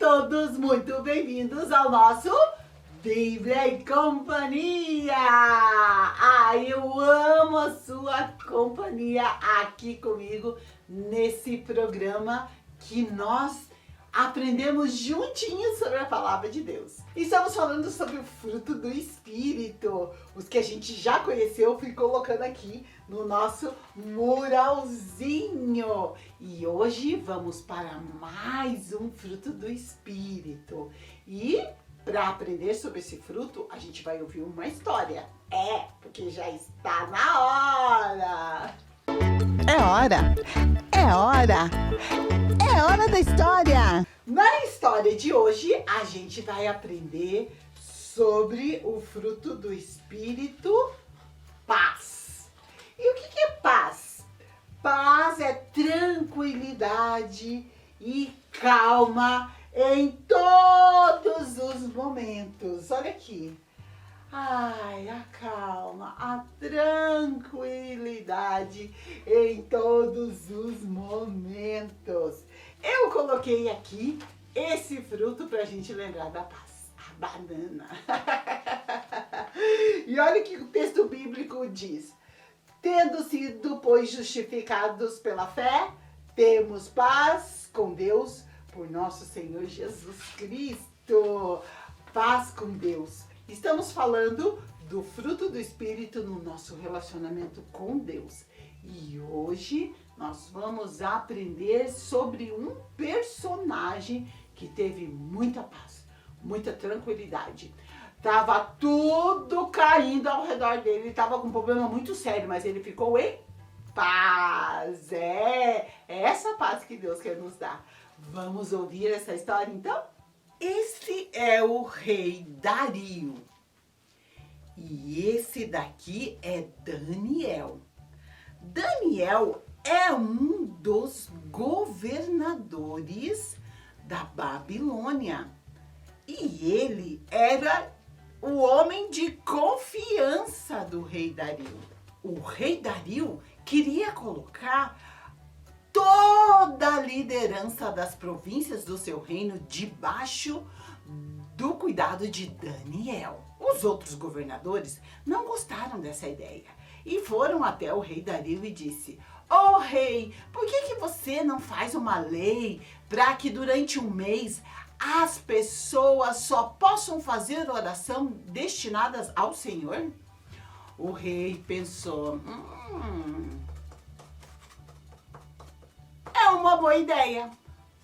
todos muito bem-vindos ao nosso Bíblia e Companhia! Ai, eu amo a sua companhia aqui comigo nesse programa que nós aprendemos juntinhos sobre a palavra de Deus. Estamos falando sobre o fruto do Espírito. Os que a gente já conheceu, eu fui colocando aqui no nosso muralzinho. E hoje vamos para mais um fruto do Espírito. E para aprender sobre esse fruto, a gente vai ouvir uma história. Porque já está na hora! É hora da história! Na história de hoje, a gente vai aprender sobre o fruto do Espírito, paz. E o que é paz? Paz é tranquilidade e calma em todos os momentos. Olha aqui. Ai, a calma, a tranquilidade em todos os momentos. Eu coloquei aqui esse fruto pra gente lembrar da paz, a banana. E olha o que o texto bíblico diz. Tendo sido, pois, justificados pela fé, temos paz com Deus por nosso Senhor Jesus Cristo. Paz com Deus. Estamos falando do fruto do Espírito no nosso relacionamento com Deus. E hoje nós vamos aprender sobre um personagem que teve muita paz, muita tranquilidade. Tava tudo caindo ao redor dele, ele tava com um problema muito sério, mas ele ficou em paz. É essa paz que Deus quer nos dar. Vamos ouvir essa história então? Esse é o rei Dario. E esse daqui é Daniel. Daniel é um dos governadores da Babilônia. E ele era o homem de confiança do rei Dario. O rei Dario queria colocar toda a liderança das províncias do seu reino debaixo do cuidado de Daniel. Os outros governadores não gostaram dessa ideia e foram até o rei Dario e disse: "Ô rei, por que você não faz uma lei para que durante um mês as pessoas só possam fazer oração destinadas ao Senhor?" O rei pensou: é uma boa ideia,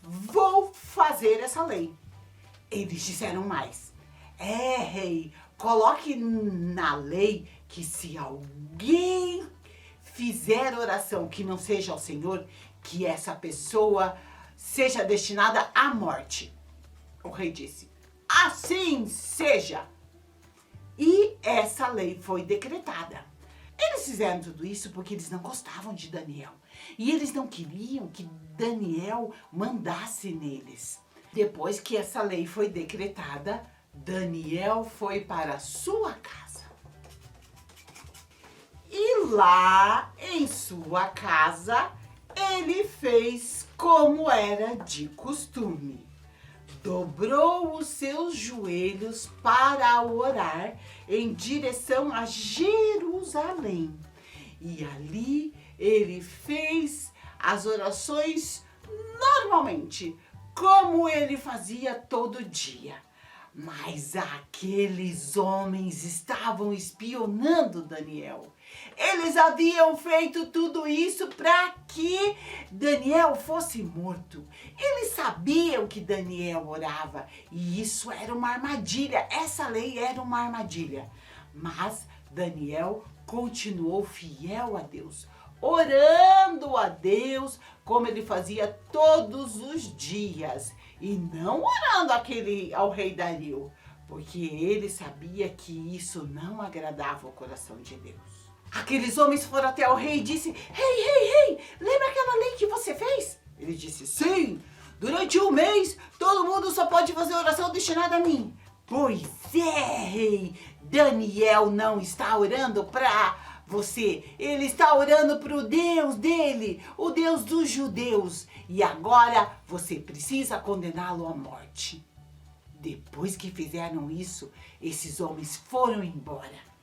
vou fazer essa lei. Eles disseram mais: rei, coloque na lei que se alguém fizer oração que não seja ao Senhor, que essa pessoa seja destinada à morte. O rei disse: assim seja. E essa lei foi decretada. Eles fizeram tudo isso porque eles não gostavam de Daniel. E eles não queriam que Daniel mandasse neles. Depois que essa lei foi decretada, Daniel foi para a sua casa. E lá em sua casa, ele fez como era de costume. Dobrou os seus joelhos para orar em direção a Jerusalém. E ali ele fez as orações normalmente, como ele fazia todo dia. Mas aqueles homens estavam espionando Daniel. Eles haviam feito tudo isso para que Daniel fosse morto. Eles sabiam que Daniel orava e isso era uma armadilha. Essa lei era uma armadilha. Mas Daniel continuou fiel a Deus, orando a Deus como ele fazia todos os dias. E não orando ao rei Dario, porque ele sabia que isso não agradava o coração de Deus. Aqueles homens foram até o rei e disse: Rei, lembra aquela lei que você fez? Ele disse: sim, durante um mês todo mundo só pode fazer oração destinada a mim. Pois é, rei, Daniel não está orando para Ele está orando para o Deus dele, o Deus dos judeus. E agora você precisa condená-lo à morte. Depois que fizeram isso, esses homens foram embora.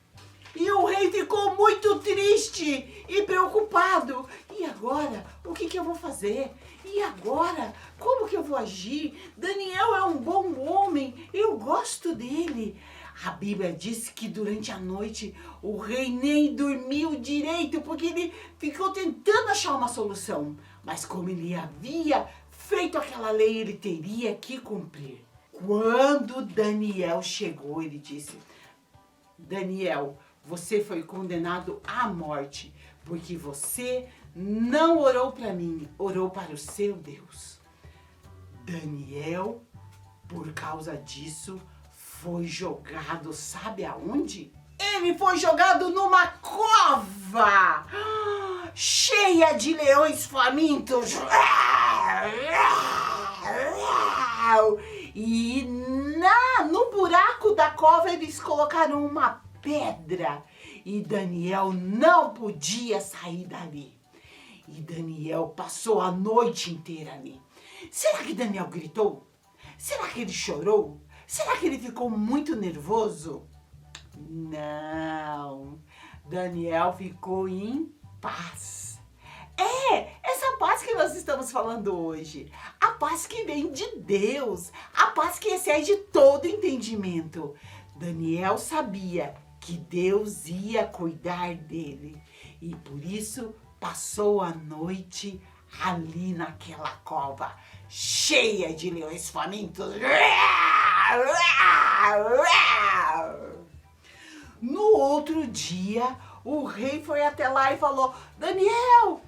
E o rei ficou muito triste e preocupado. E agora? O que eu vou fazer? E agora? Como que eu vou agir? Daniel é um bom homem, eu gosto dele. A Bíblia diz que durante a noite o rei nem dormiu direito porque ele ficou tentando achar uma solução. Mas como ele havia feito aquela lei, ele teria que cumprir. Quando Daniel chegou, ele disse: Daniel, você foi condenado à morte, porque você não orou para mim, orou para o seu Deus. Daniel, por causa disso, foi jogado, sabe aonde? Ele foi jogado numa cova cheia de leões famintos. E no buraco da cova eles colocaram uma pedra e Daniel não podia sair dali. E Daniel passou a noite inteira ali. Será que Daniel gritou? Será que ele chorou? Será que ele ficou muito nervoso? Não. Daniel ficou em paz. Essa paz que nós estamos falando hoje. A paz que vem de Deus. A paz que excede todo entendimento. Daniel sabia que Deus ia cuidar dele. E por isso passou a noite ali naquela cova, cheia de leões famintos. No outro dia, o rei foi até lá e falou: Daniel,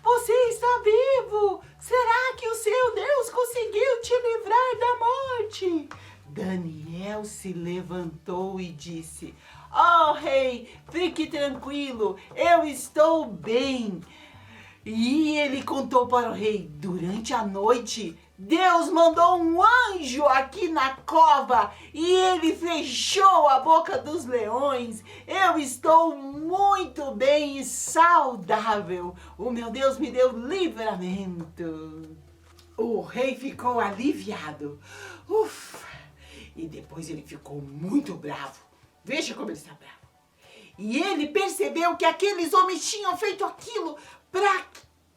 você está vivo? Será que o seu Deus conseguiu te livrar da morte? Daniel se levantou e disse: Oh, rei, fique tranquilo, eu estou bem. E ele contou para o rei: durante a noite, Deus mandou um anjo aqui na cova e ele fechou a boca dos leões. Eu estou muito bem e saudável. O meu Deus me deu livramento. O rei ficou aliviado. Ufa! E depois ele ficou muito bravo. Veja como ele está bravo. E ele percebeu que aqueles homens tinham feito aquilo para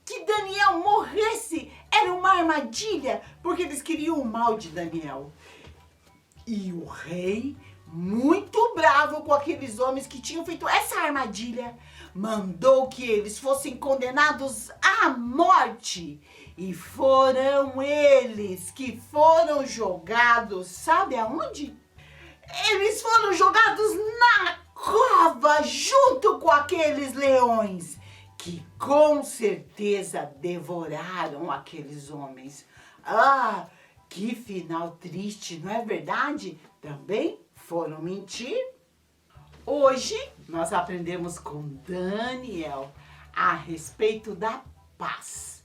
que Daniel morresse. Era uma armadilha, porque eles queriam o mal de Daniel. E o rei, muito bravo com aqueles homens que tinham feito essa armadilha, mandou que eles fossem condenados à morte. E foram eles que foram jogados, sabe aonde? Eles foram jogados na cova junto com aqueles leões, que com certeza devoraram aqueles homens. Ah, que final triste, não é verdade? Também foram mentir. Hoje nós aprendemos com Daniel a respeito da paz.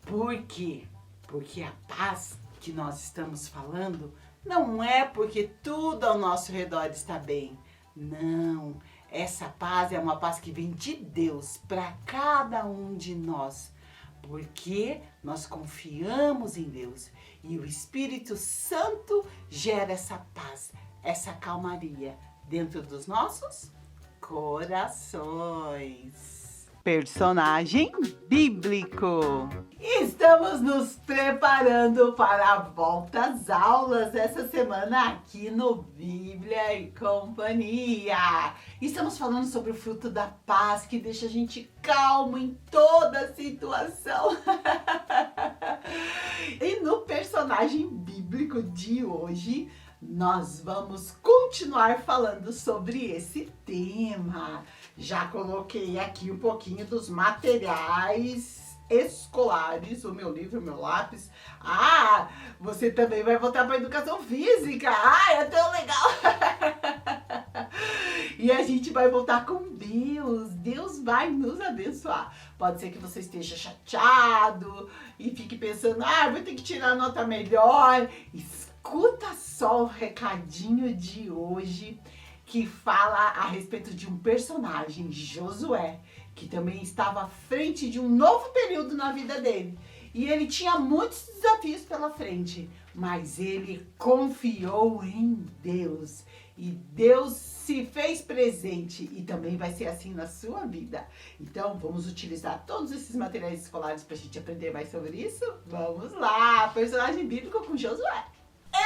Por quê? Porque a paz que nós estamos falando não é porque tudo ao nosso redor está bem. Não, essa paz é uma paz que vem de Deus para cada um de nós. Porque nós confiamos em Deus e o Espírito Santo gera essa paz, essa calmaria dentro dos nossos corações. Personagem bíblico. Estamos nos preparando para a volta às aulas essa semana aqui no Bíblia e Companhia. Estamos falando sobre o fruto da paz que deixa a gente calmo em toda situação. E no personagem bíblico de hoje, nós vamos continuar falando sobre esse tema. Já coloquei aqui um pouquinho dos materiais escolares, o meu livro, o meu lápis. Ah, você também vai voltar para a educação física. Ah, é tão legal. E a gente vai voltar com Deus. Deus vai nos abençoar. Pode ser que você esteja chateado e fique pensando: vou ter que tirar nota melhor. Escuta só o recadinho de hoje. que fala a respeito de um personagem, Josué, que também estava à frente de um novo período na vida dele. E ele tinha muitos desafios pela frente, mas ele confiou em Deus. E Deus se fez presente e também vai ser assim na sua vida. Então, vamos utilizar todos esses materiais escolares para a gente aprender mais sobre isso? Vamos lá! Personagem bíblico com Josué.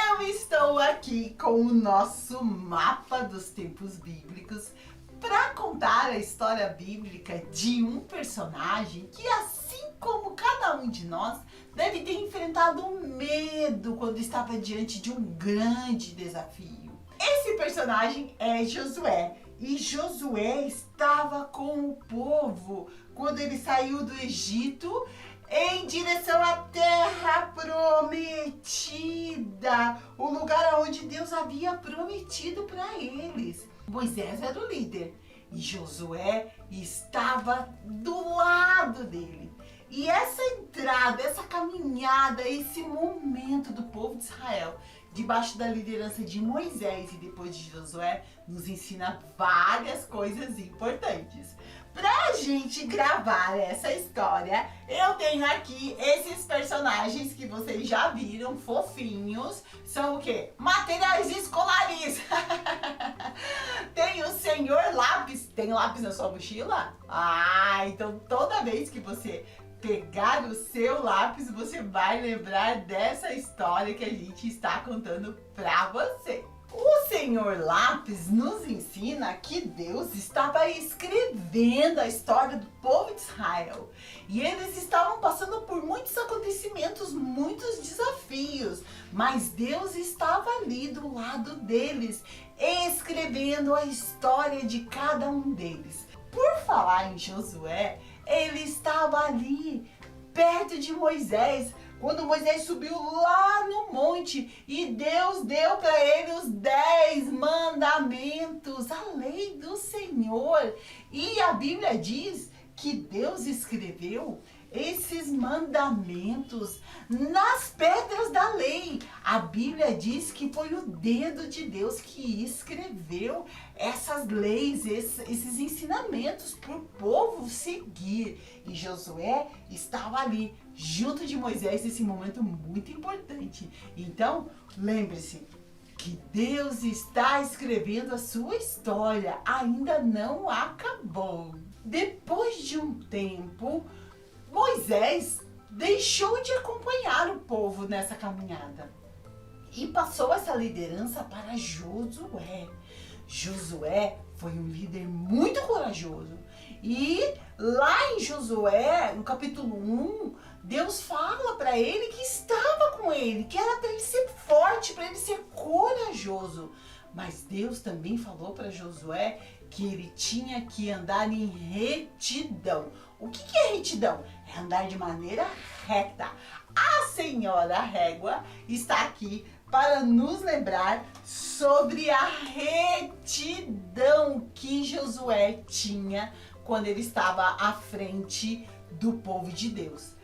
Eu estou aqui com o nosso mapa dos tempos bíblicos para contar a história bíblica de um personagem que, assim como cada um de nós, deve ter enfrentado um medo quando estava diante de um grande desafio. Esse personagem é Josué. E Josué estava com o povo quando ele saiu do Egito em direção à terra prometida, o lugar onde Deus havia prometido para eles. Moisés era o líder e Josué estava do lado dele. E essa entrada, essa caminhada, esse momento do povo de Israel, debaixo da liderança de Moisés e depois de Josué, nos ensina várias coisas importantes. Pra gente gravar essa história, eu tenho aqui esses personagens que vocês já viram, fofinhos. São o quê? Materiais escolares. Tem o senhor lápis. Tem lápis na sua mochila? Ah, então toda vez que você pegar o seu lápis, você vai lembrar dessa história que a gente está contando pra você. O Senhor Lápis nos ensina que Deus estava escrevendo a história do povo de Israel. E eles estavam passando por muitos acontecimentos, muitos desafios. Mas Deus estava ali do lado deles, escrevendo a história de cada um deles. Por falar em Josué, ele estava ali, perto de Moisés, quando Moisés subiu lá no monte e Deus deu para ele os 10 mandamentos, a lei do Senhor. E a Bíblia diz que Deus escreveu esses mandamentos nas pedras da lei. A Bíblia diz que foi o dedo de Deus que escreveu essas leis, esses ensinamentos para o povo seguir. E Josué estava ali, junto de Moisés, nesse momento muito importante. Então, lembre-se que Deus está escrevendo a sua história, ainda não acabou. Depois de um tempo, Moisés deixou de acompanhar o povo nessa caminhada e passou essa liderança para Josué. Josué foi um líder muito corajoso. E lá em Josué, no capítulo 1, Deus fala para ele que estava com ele, que era para ele ser forte, para ele ser corajoso. Mas Deus também falou para Josué que ele tinha que andar em retidão. O que é retidão? É andar de maneira reta. A senhora Régua está aqui para nos lembrar sobre a retidão que Josué tinha quando ele estava à frente do povo de Deus.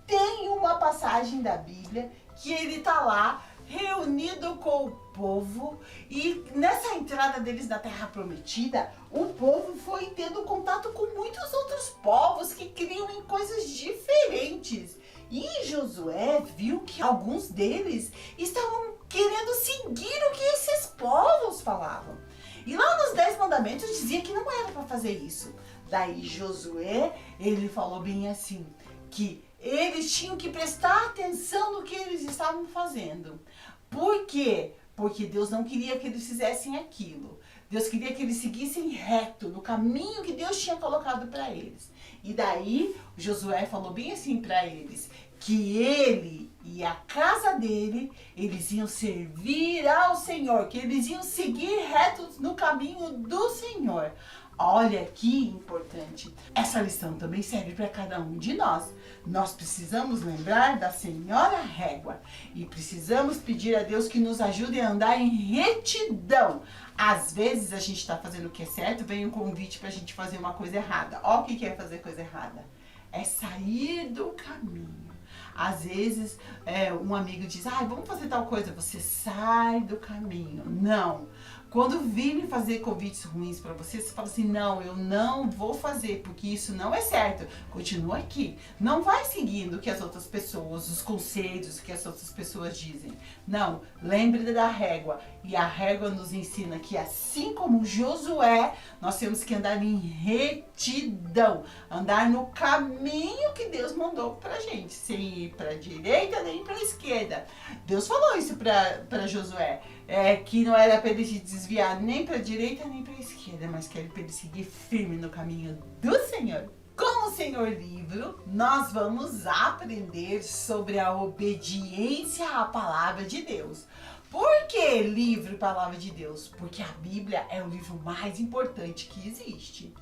Tem uma passagem da Bíblia que ele está lá reunido com o povo e nessa entrada deles na Terra Prometida, o povo foi tendo contato com muitos outros povos que criam em coisas diferentes. E Josué viu que alguns deles estavam querendo seguir o que esses povos falavam. E lá nos 10 mandamentos dizia que não era para fazer isso. Daí Josué, ele falou bem assim, que eles tinham que prestar atenção no que eles estavam fazendo. Por quê? Porque Deus não queria que eles fizessem aquilo. Deus queria que eles seguissem reto no caminho que Deus tinha colocado para eles. E daí Josué falou bem assim para eles, que ele e a casa dele, eles iam servir ao Senhor, que eles iam seguir retos no caminho do Senhor. Olha que importante. Essa lição também serve para cada um de nós. Nós precisamos lembrar da Senhora Régua e precisamos pedir a Deus que nos ajude a andar em retidão. Às vezes a gente está fazendo o que é certo, vem um convite para a gente fazer uma coisa errada. Olha o que é fazer coisa errada. É sair do caminho. Às vezes um amigo diz, vamos fazer tal coisa, você sai do caminho. Não, Quando virem fazer convites ruins para você, você fala assim, não, eu não vou fazer, porque isso não é certo. Continua aqui. Não vai seguindo o que as outras pessoas, os conselhos que as outras pessoas dizem. Não, lembre da régua. E a régua nos ensina que assim como Josué, nós temos que andar em retidão. Andar no caminho que Deus mandou pra gente. Sem ir pra direita nem pra esquerda. Deus falou isso pra Josué. Que não era para ele se desviar nem para a direita nem para a esquerda, mas que era para ele seguir firme no caminho do Senhor. Com o Senhor Livro, nós vamos aprender sobre a obediência à palavra de Deus. Por que livro e palavra de Deus? Porque a Bíblia é o livro mais importante que existe.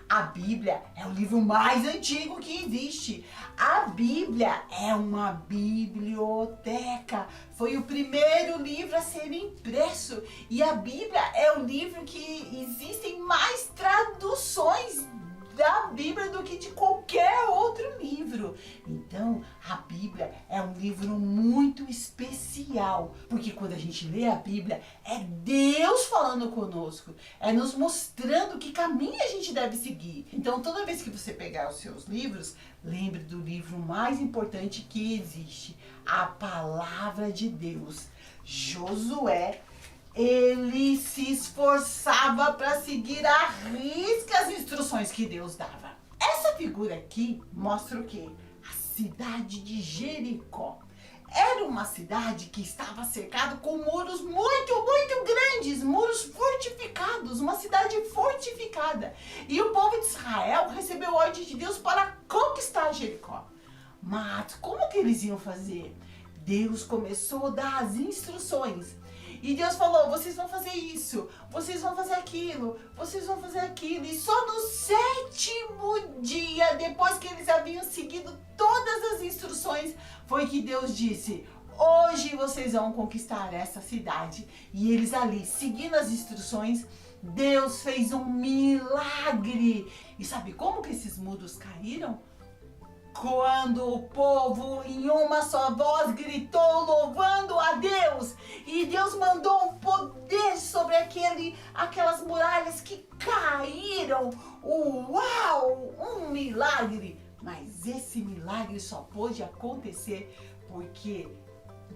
A Bíblia é o livro mais antigo que existe. A Bíblia é uma biblioteca. Foi o primeiro livro a ser impresso. E a Bíblia é o livro que existem mais traduções da Bíblia do que de qualquer outro livro. Então, a Bíblia é um livro muito especial, porque quando a gente lê a Bíblia, é Deus falando conosco, é nos mostrando que caminho a gente deve seguir. Então, toda vez que você pegar os seus livros, lembre do livro mais importante que existe, a Palavra de Deus. Josué, ele se esforçava para seguir à risca as instruções que Deus dava. Essa figura aqui mostra o quê? A cidade de Jericó. Era uma cidade que estava cercada com muros muito grandes, muros fortificados, uma cidade fortificada. E o povo de Israel recebeu ordem de Deus para conquistar Jericó. Mas como que eles iam fazer? Deus começou a dar as instruções. E Deus falou, vocês vão fazer isso, vocês vão fazer aquilo, vocês vão fazer aquilo. E só no 7º dia, depois que eles haviam seguido todas as instruções, foi que Deus disse, hoje vocês vão conquistar essa cidade. E eles ali, seguindo as instruções, Deus fez um milagre. E sabe como que esses muros caíram? Quando o povo em uma só voz gritou louvando a Deus, e Deus mandou um poder sobre aquelas muralhas que caíram. Uau! Um milagre! Mas esse milagre só pôde acontecer porque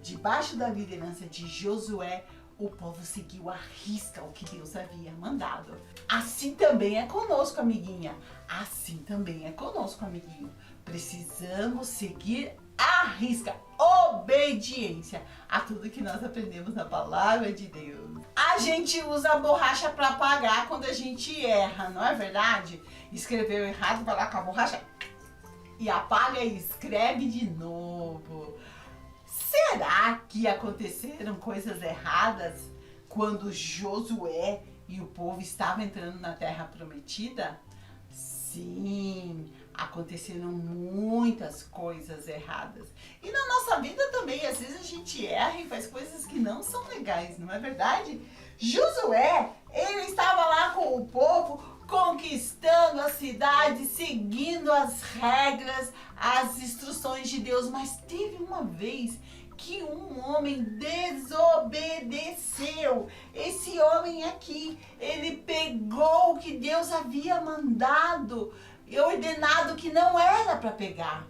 debaixo da liderança de Josué, o povo seguiu à risca o que Deus havia mandado. Assim também é conosco, amiguinha. Assim também é conosco, amiguinho. Precisamos seguir à risca, obediência a tudo que nós aprendemos na palavra de Deus. A gente usa a borracha para apagar quando a gente erra, não é verdade? Escreveu errado, vai lá com a borracha e apaga e escreve de novo. Será que aconteceram coisas erradas quando Josué e o povo estavam entrando na Terra Prometida? Sim, aconteceram muitas coisas erradas. E na nossa vida também, às vezes a gente erra e faz coisas que não são legais, não é verdade? Josué, ele estava lá com o povo, conquistando a cidade, seguindo as regras, as instruções de Deus. Mas teve uma vez que um homem desobedeceu. Esse homem aqui, ele pegou o que Deus havia mandado e ordenado que não era para pegar.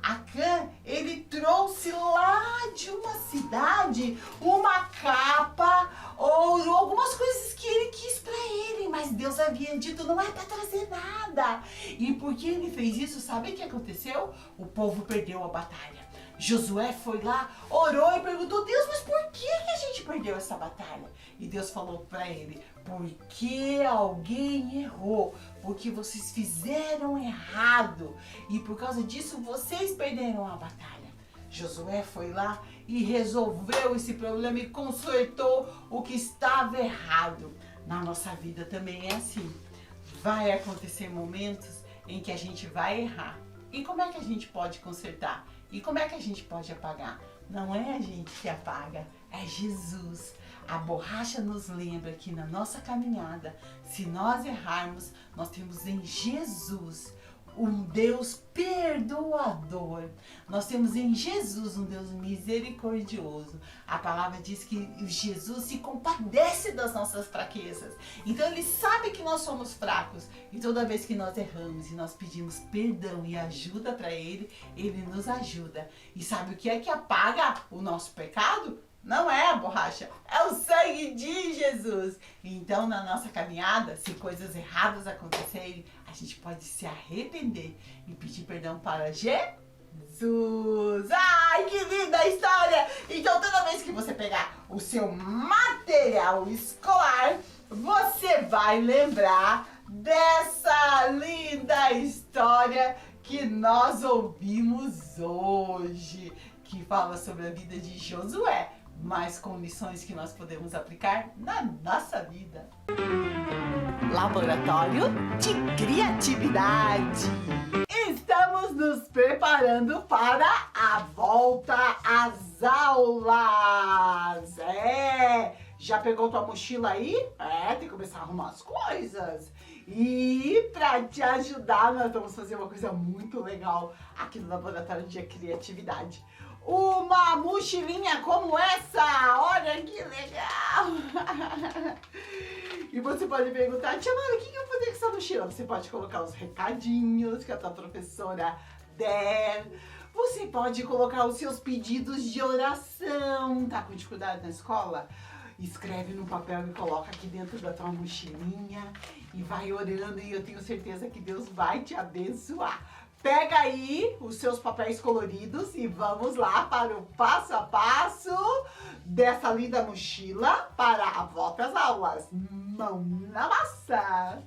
Acã, ele trouxe lá de uma cidade uma capa ou algumas coisas que ele quis para ele, mas Deus havia dito, não é para trazer nada. E porque ele fez isso, sabe o que aconteceu? O povo perdeu a batalha. Josué foi lá, orou e perguntou, Deus, mas por que a gente perdeu essa batalha? E Deus falou para ele, porque alguém errou, porque vocês fizeram errado e por causa disso vocês perderam a batalha. Josué foi lá e resolveu esse problema e consertou o que estava errado. Na nossa vida também é assim. Vai acontecer momentos em que a gente vai errar. E como é que a gente pode consertar? E como é que a gente pode apagar? Não é a gente que apaga, é Jesus. A borracha nos lembra que na nossa caminhada, se nós errarmos, nós temos em Jesus um Deus perdoador. Nós temos em Jesus um Deus misericordioso. A palavra diz que Jesus se compadece das nossas fraquezas. Então ele sabe que nós somos fracos. E toda vez que nós erramos e nós pedimos perdão e ajuda para ele, ele nos ajuda. E sabe o que é que apaga o nosso pecado? Não é a borracha, é o sangue de Jesus. Então, na nossa caminhada, se coisas erradas acontecerem, a gente pode se arrepender e pedir perdão para Jesus. Ai, que linda a história! Então, toda vez que você pegar o seu material escolar, você vai lembrar dessa linda história que nós ouvimos hoje, que fala sobre a vida de Josué, mas com lições que nós podemos aplicar na nossa vida. Laboratório de Criatividade. Estamos nos preparando para a volta às aulas. Já pegou tua mochila aí? Tem que começar a arrumar as coisas. E para te ajudar, nós vamos fazer uma coisa muito legal aqui no Laboratório de Criatividade. Uma mochilinha como essa! Olha que legal! E você pode perguntar, tia Mara, o que eu vou fazer com essa mochila? Você pode colocar os recadinhos que a tua professora der. Você pode colocar os seus pedidos de oração. Tá com dificuldade na escola? Escreve no papel e coloca aqui dentro da tua mochilinha e vai orando, e eu tenho certeza que Deus vai te abençoar. Pega aí os seus papéis coloridos e vamos lá para o passo a passo dessa linda mochila para a volta às aulas. Mão na massa!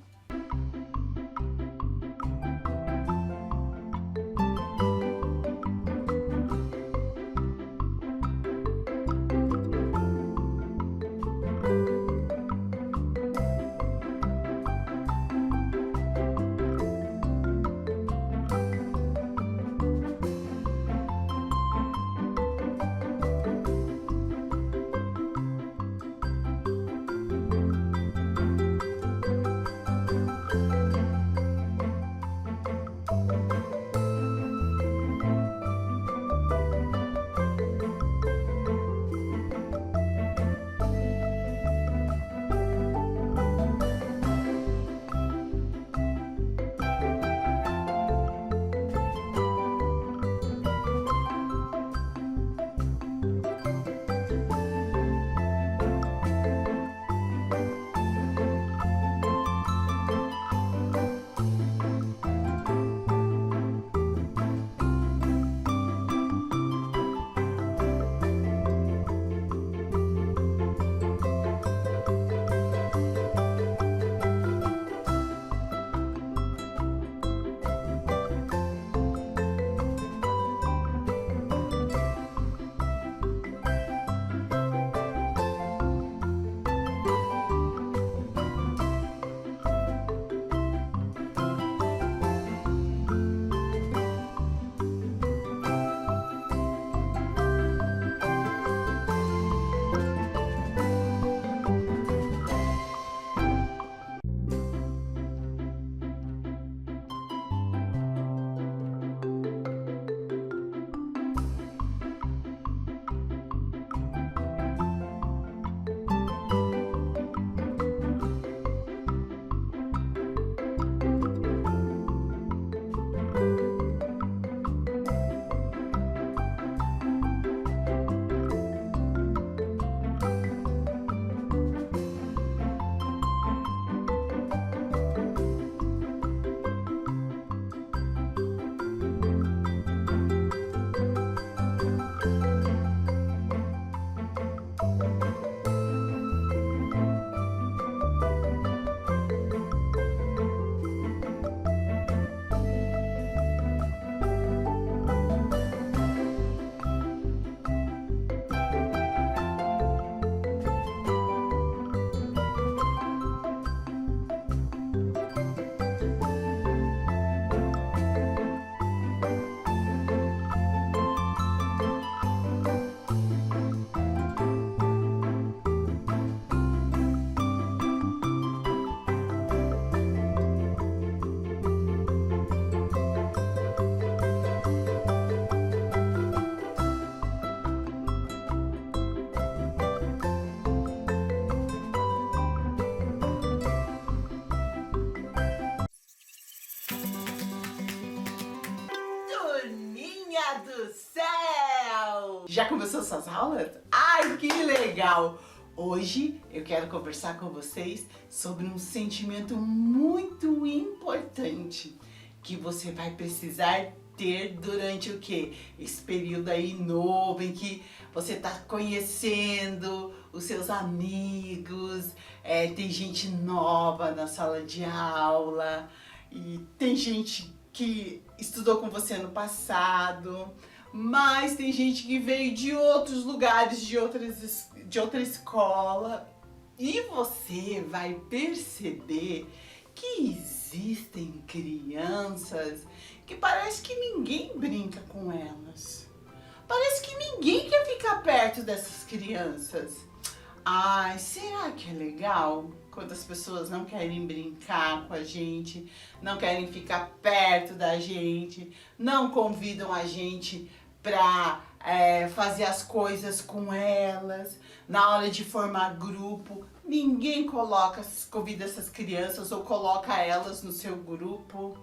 do céu! Já começou suas aulas? Ai, que legal! Hoje eu quero conversar com vocês sobre um sentimento muito importante que você vai precisar ter durante o quê? Esse período aí novo em que você está conhecendo os seus amigos, tem gente nova na sala de aula e tem gente que estudou com você no passado, mas tem gente que veio de outros lugares, de outra escola, e você vai perceber que existem crianças que parece que ninguém brinca com elas. Parece que ninguém quer ficar perto dessas crianças. Ai, será que é legal quando as pessoas não querem brincar com a gente, não querem ficar perto da gente, não convidam a gente para fazer as coisas com elas, na hora de formar grupo, ninguém convida essas crianças ou coloca elas no seu grupo.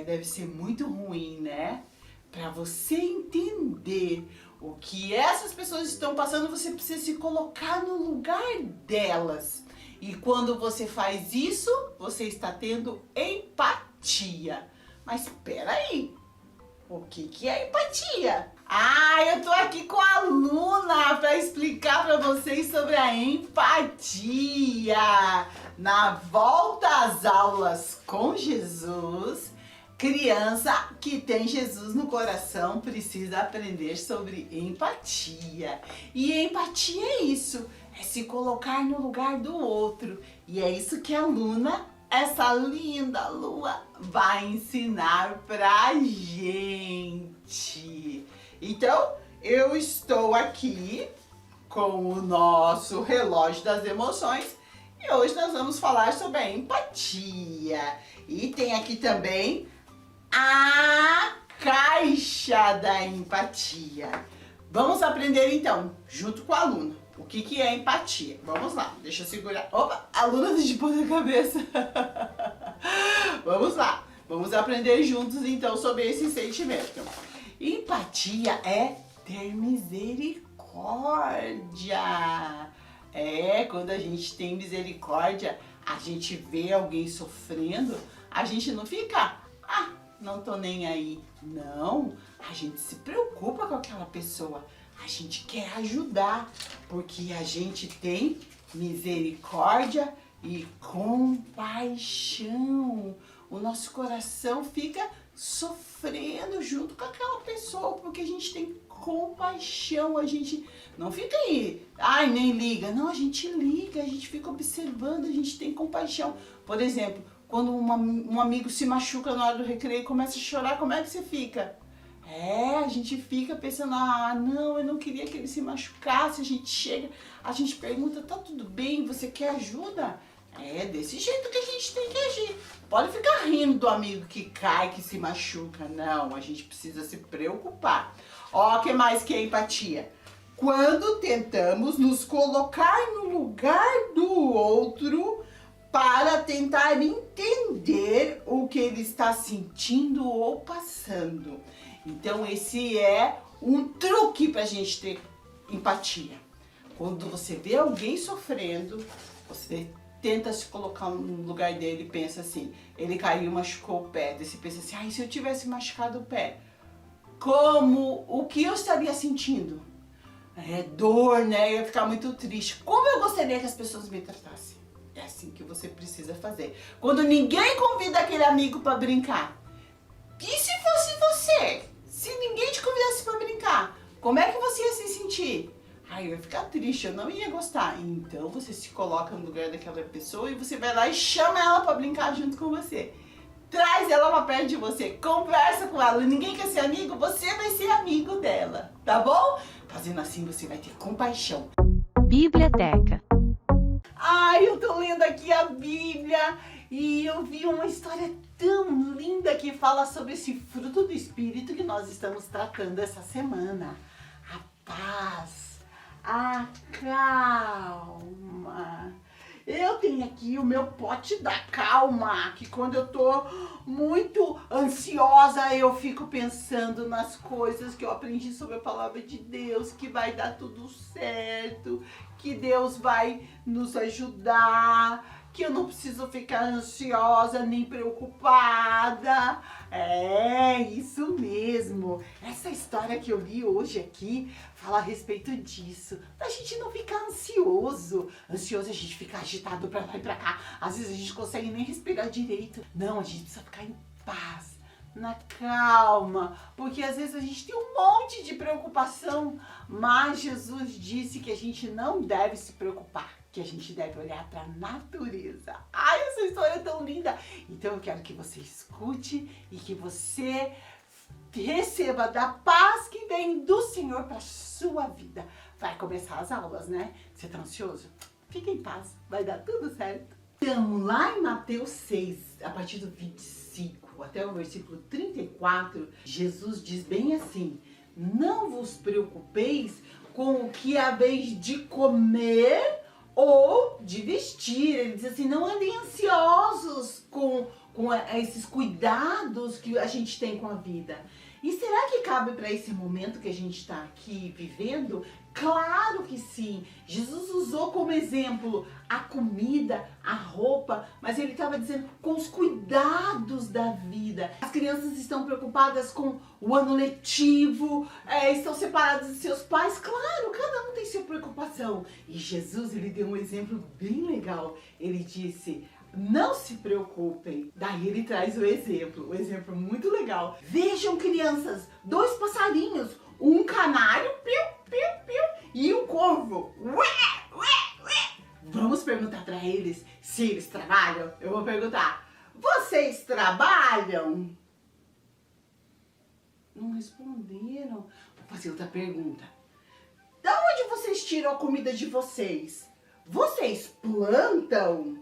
Deve ser muito ruim, né? Para você entender o que essas pessoas estão passando, você precisa se colocar no lugar delas. E quando você faz isso, você está tendo empatia. Mas espera aí, o que é empatia? Eu tô aqui com a Luna para explicar para vocês sobre a empatia. Na volta às aulas com Jesus, criança que tem Jesus no coração precisa aprender sobre empatia. E empatia é isso, é se colocar no lugar do outro. E é isso que a Luna, essa linda Lua, vai ensinar pra gente. Então, eu estou aqui com o nosso relógio das emoções e hoje nós vamos falar sobre a empatia. E tem aqui também a caixa da empatia. Vamos aprender então, junto com a Luna, o que é empatia. Vamos lá, deixa eu segurar. Opa, a Luna de ponta cabeça. Vamos lá, vamos aprender juntos então sobre esse sentimento. Empatia é ter misericórdia. Quando a gente tem misericórdia, a gente vê alguém sofrendo, a gente não fica, não tô nem aí. Não, a gente se preocupa com aquela pessoa, a gente quer ajudar, porque a gente tem misericórdia e compaixão. O nosso coração fica sofrendo junto com aquela pessoa, porque a gente tem compaixão, a gente não fica aí, nem liga. Não, a gente liga, a gente fica observando, a gente tem compaixão. Por exemplo, quando um amigo se machuca na hora do recreio e começa a chorar, como é que você fica? A gente fica pensando, não, eu não queria que ele se machucasse. A gente chega, a gente pergunta, tá tudo bem? Você quer ajuda? Desse jeito que a gente tem que agir. Pode ficar rindo do amigo que cai, que se machuca. Não, a gente precisa se preocupar. O que mais que é empatia? Quando tentamos nos colocar no lugar do outro para tentar entender o que ele está sentindo ou passando. Então esse é um truque para a gente ter empatia. Quando você vê alguém sofrendo, você tenta se colocar no lugar dele e pensa assim, ele caiu, machucou o pé. Daí você pensa assim, se eu tivesse machucado o pé, o que eu estaria sentindo? Dor, né? Eu ia ficar muito triste. Como eu gostaria que as pessoas me tratassem? É assim que você precisa fazer. Quando ninguém convida aquele amigo para brincar. E se fosse você? Se ninguém te convidasse para brincar, como é que você ia se sentir? Eu ia ficar triste, eu não ia gostar. Então você se coloca no lugar daquela pessoa e você vai lá e chama ela para brincar junto com você. Traz ela pra perto de você, conversa com ela. Ninguém quer ser amigo, você vai ser amigo dela, tá bom? Fazendo assim você vai ter compaixão. Biblioteca. Eu tô lendo aqui a Bíblia e eu vi uma história tão linda que fala sobre esse fruto do Espírito que nós estamos tratando essa semana. A paz, a calma. Eu tenho aqui aqui o meu pote da calma, que quando eu tô muito ansiosa, eu fico pensando nas coisas que eu aprendi sobre a palavra de Deus, que vai dar tudo certo, que Deus vai nos ajudar, que eu não preciso ficar ansiosa nem preocupada. É, isso mesmo. Essa história que eu li hoje aqui fala a respeito disso. Da gente não ficar ansioso. Ansioso é a gente ficar agitado pra lá e pra cá. Às vezes a gente não consegue nem respirar direito. Não, a gente precisa ficar em paz, na calma, porque às vezes a gente tem um monte de preocupação, mas Jesus disse que a gente não deve se preocupar, que a gente deve olhar para a natureza. Ai, essa história é tão linda! Então eu quero que você escute e que você receba da paz que vem do Senhor para sua vida. Vai começar as aulas, né? Você tá ansioso? Fique em paz, vai dar tudo certo. Então, lá em Mateus 6, a partir do 25 até o versículo 34, Jesus diz bem assim: não vos preocupeis com o que haveis de comer ou de vestir. Ele diz assim, não andem ansiosos com esses cuidados que a gente tem com a vida. E será que cabe para esse momento que a gente está aqui vivendo? Claro que sim. Jesus usou como exemplo a comida, a roupa, mas ele estava dizendo com os cuidados da vida. As crianças estão preocupadas com o ano letivo, estão separadas de seus pais. Claro, cada um tem sua preocupação. E Jesus, ele deu um exemplo bem legal. Ele disse: não se preocupem. Daí ele traz um exemplo muito legal. Vejam, crianças, 2 passarinhos, um canário, piu, piu, piu, e um corvo. Ué, ué, ué. Vamos perguntar para eles se eles trabalham? Eu vou perguntar: vocês trabalham? Não responderam. Vou fazer outra pergunta. Da onde vocês tiram a comida de vocês? Vocês plantam?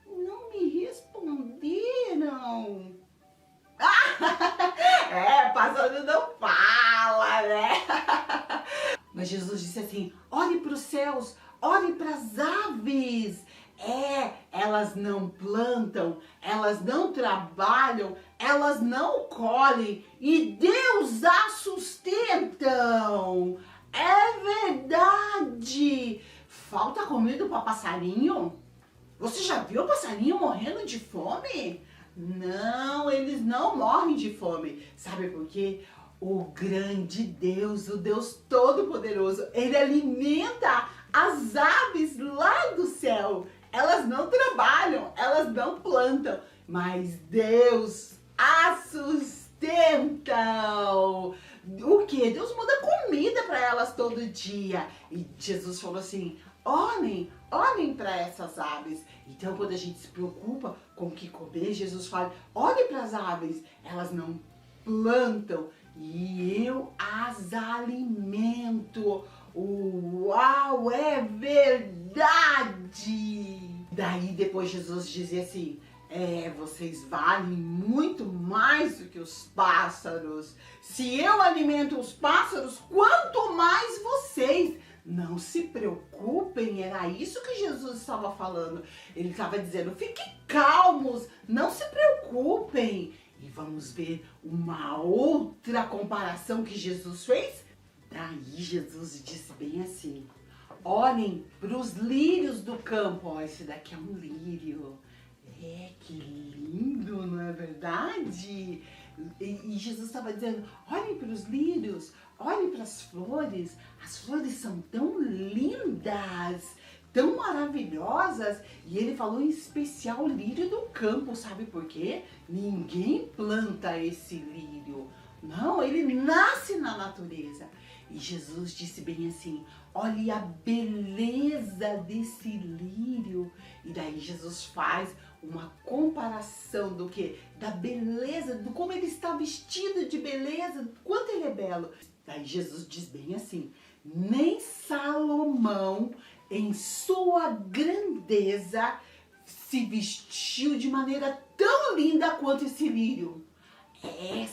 Não me responderam. Passarinho não fala, né? Mas Jesus disse assim: olhe para os céus, olhe para as aves. Elas não plantam, elas não trabalham, elas não colhem e Deus as sustentam. É verdade. Falta comida para passarinho? Você já viu o passarinho morrendo de fome? Não, eles não morrem de fome. Sabe por quê? O grande Deus, o Deus Todo-Poderoso, ele alimenta as aves lá do céu. Elas não trabalham, elas não plantam, mas Deus as sustentam. O quê? Deus manda comida para elas todo dia. E Jesus falou assim: olhem para essas aves. Então, quando a gente se preocupa com o que comer, Jesus fala: olhe para as aves, elas não plantam e eu as alimento. Uau, é verdade! Daí depois Jesus dizia assim: vocês valem muito mais do que os pássaros. Se eu alimento os pássaros, quanto mais vocês. Não se preocupem, era isso que Jesus estava falando. Ele estava dizendo: fiquem calmos, não se preocupem. E vamos ver uma outra comparação que Jesus fez. Daí Jesus disse bem assim: olhem para os lírios do campo. Ó, esse daqui é um lírio. Que lindo, não é verdade? E Jesus estava dizendo: olhem para os lírios, olhem para as flores são tão lindas, tão maravilhosas. E ele falou em especial o lírio do campo, sabe por quê? Ninguém planta esse lírio, não, ele nasce na natureza. E Jesus disse bem assim: olhe a beleza desse lírio. E daí Jesus faz uma comparação do que? Da beleza, do como ele está vestido de beleza, do quanto ele é belo. Daí Jesus diz bem assim: nem Salomão, em sua grandeza, se vestiu de maneira tão linda quanto esse lírio.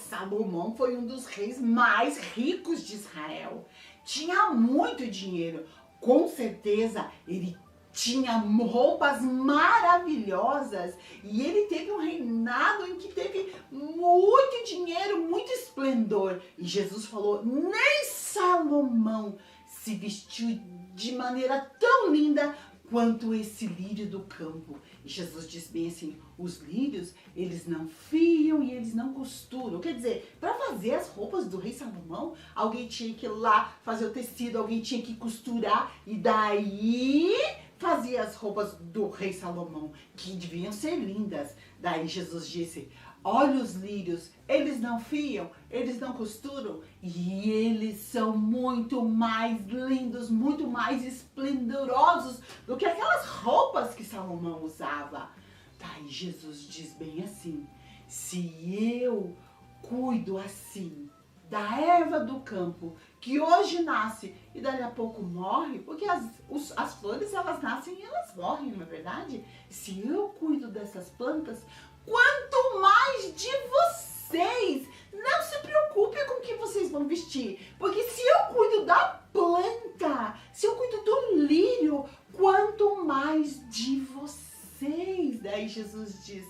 Salomão foi um dos reis mais ricos de Israel. Tinha muito dinheiro. Com certeza, ele tinha roupas maravilhosas e ele teve um reinado em que teve muito dinheiro, muito esplendor. E Jesus falou, nem Salomão se vestiu de maneira tão linda quanto esse lírio do campo. E Jesus diz bem assim, os lírios, eles não fiam e eles não costuram. Quer dizer, para fazer as roupas do rei Salomão, alguém tinha que ir lá fazer o tecido, alguém tinha que costurar e daí fazia as roupas do rei Salomão, que deviam ser lindas. Daí Jesus disse, olha os lírios, eles não fiam, eles não costuram e eles são muito mais lindos, muito mais esplendorosos do que aquelas roupas que Salomão usava. Daí Jesus diz bem assim, se eu cuido assim da erva do campo, que hoje nasce e dali a pouco morre, porque as flores elas nascem e elas morrem, não é verdade? Se eu cuido dessas plantas, quanto mais de vocês. Não se preocupe com o que vocês vão vestir, porque se eu cuido da planta, se eu cuido do lírio, quanto mais de vocês. Daí Jesus diz,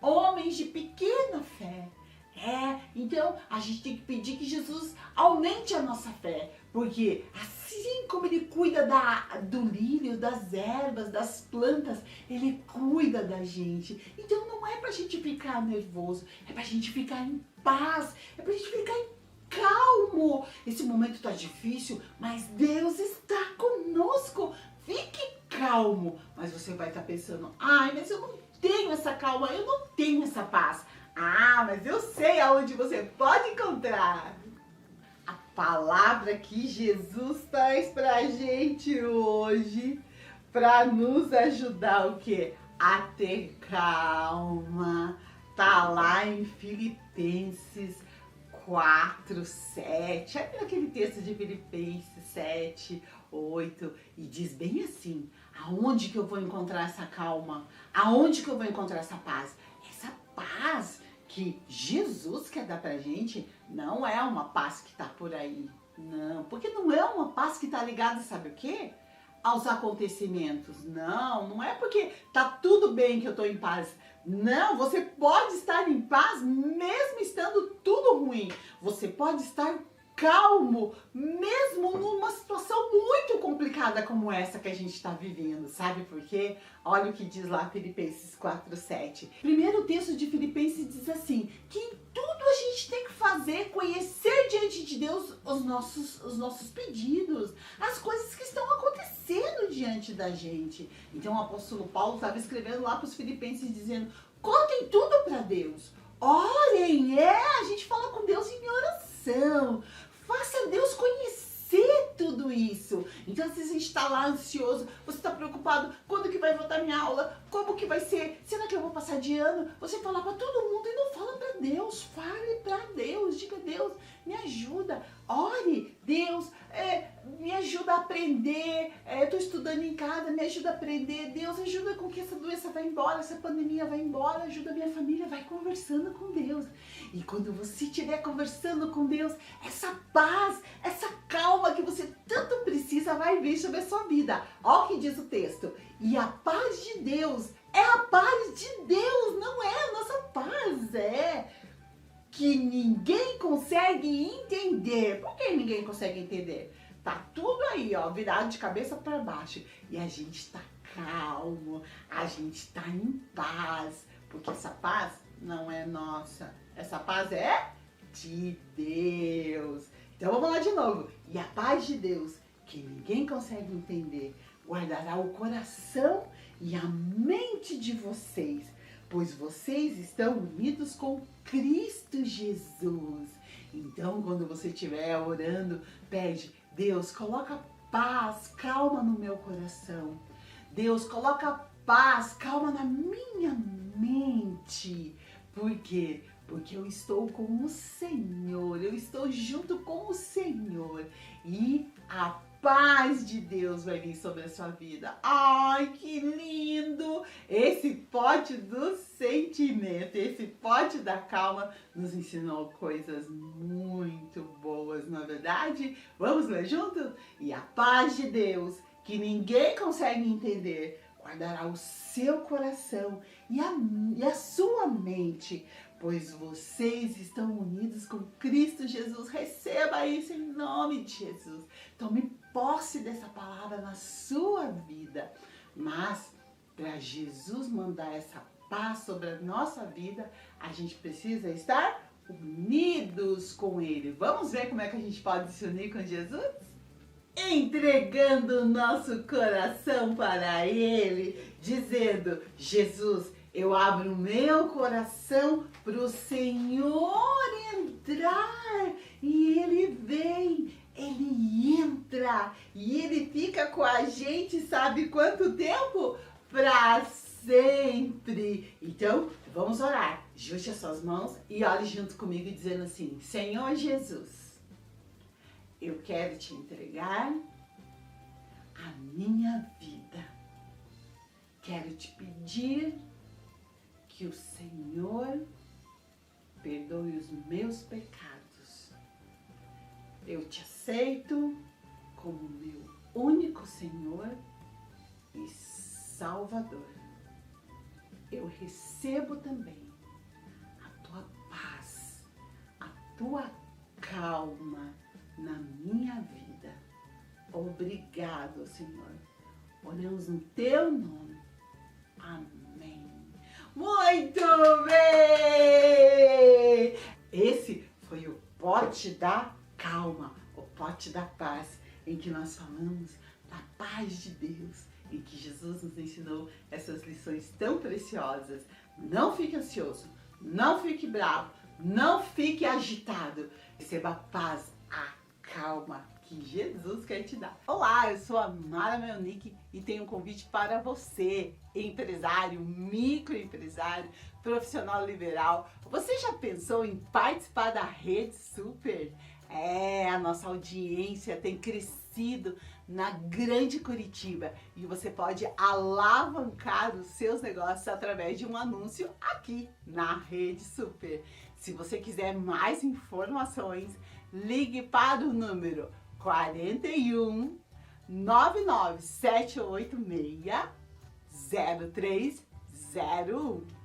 homens de pequena fé. Então a gente tem que pedir que Jesus aumente a nossa fé, porque assim como ele cuida do lírio, das ervas, das plantas, ele cuida da gente. Então não é pra gente ficar nervoso, é pra gente ficar em paz, é pra gente ficar calmo. Esse momento tá difícil, mas Deus está conosco. Fique calmo, mas você vai estar pensando, ai, mas eu não tenho essa calma, eu não tenho essa paz. Ah, mas eu sei aonde você pode encontrar. A palavra que Jesus traz pra gente hoje, pra nos ajudar o quê? A ter calma. Tá lá em Filipenses 4, 7. Olha aquele texto de Filipenses 7, 8. E diz bem assim, aonde que eu vou encontrar essa calma? Aonde que eu vou encontrar essa paz? Essa paz que Jesus quer dar pra gente não é uma paz que tá por aí, não, porque não é uma paz que tá ligada, sabe o quê? Aos acontecimentos, não é porque tá tudo bem que eu tô em paz, não, você pode estar em paz mesmo estando tudo ruim, você pode estar calmo, mesmo numa situação muito complicada como essa que a gente está vivendo, sabe por quê? Olha o que diz lá Filipenses 4:7. Primeiro texto de Filipenses diz assim, que em tudo a gente tem que fazer, conhecer diante de Deus os nossos pedidos, as coisas que estão acontecendo diante da gente. Então o apóstolo Paulo estava escrevendo lá para os filipenses dizendo, contem tudo para Deus, orem, a gente fala com Deus em oração, faça Deus conhecer tudo isso. Então, às vezes a gente está lá ansioso, você está preocupado, quando que vai voltar minha aula? Como que vai ser? Será que eu vou passar de ano? Você fala para todo mundo e não fala para Deus. Fale para Deus, diga, Deus, me ajuda. Ore, Deus, me ajuda a aprender. Estou estudando em casa, me ajuda a aprender. Deus, ajuda com que essa doença vá embora, essa pandemia vá embora. Ajuda a minha família, vai conversando com Deus. E quando você estiver conversando com Deus, essa paz, essa calma que você tanto precisa vai vir sobre a sua vida. Olha o que diz o texto. E a paz de Deus, é a paz de Deus, não é a nossa paz, que ninguém consegue entender. Por que ninguém consegue entender? Tá tudo aí, ó, virado de cabeça para baixo. E a gente tá calmo, a gente tá em paz, porque essa paz não é nossa. Essa paz é de Deus. Então vamos lá de novo. E a paz de Deus, que ninguém consegue entender, guardará o coração e a mente de vocês, pois vocês estão unidos com Cristo Jesus. Então, quando você estiver orando, pede, Deus, coloca paz, calma no meu coração. Deus, coloca paz, calma na minha mente. Por quê? Porque eu estou com o Senhor, eu estou junto com o Senhor e a paz de Deus vai vir sobre a sua vida. Ai, que lindo! Esse pote do sentimento, esse pote da calma nos ensinou coisas muito boas, não é verdade? Vamos ler juntos? E a paz de Deus, que ninguém consegue entender, guardará o seu coração e a sua mente, pois vocês estão unidos com Cristo Jesus. Receba isso em nome de Jesus. Tome posse dessa palavra na sua vida. Mas, para Jesus mandar essa paz sobre a nossa vida, a gente precisa estar unidos com Ele. Vamos ver como é que a gente pode se unir com Jesus? Entregando o nosso coração para Ele, dizendo: Jesus, eu abro o meu coração para o Senhor entrar. E Ele vem, Ele entra e Ele fica com a gente, sabe quanto tempo? Para sempre. Então, vamos orar. Junte as suas mãos e ore junto comigo dizendo assim: Senhor Jesus, eu quero te entregar a minha vida. Quero te pedir que o Senhor perdoe os meus pecados. Eu te aceito como meu único Senhor e Salvador. Eu recebo também a tua paz, a tua calma na minha vida. Obrigado, Senhor. Oramos no teu nome. Amém. Muito bem! Esse foi o pote da calma, o pote da paz, em que nós falamos da paz de Deus, em que Jesus nos ensinou essas lições tão preciosas. Não fique ansioso, não fique bravo, não fique agitado. Receba a paz, a calma que Jesus quer te dar. Olá, eu sou a Mara Melnick e tenho um convite para você, empresário, microempresário, profissional liberal. Você já pensou em participar da Rede Super? A nossa audiência tem crescido na Grande Curitiba e você pode alavancar os seus negócios através de um anúncio aqui na Rede Super. Se você quiser mais informações, ligue para o número 41 99 786 0301.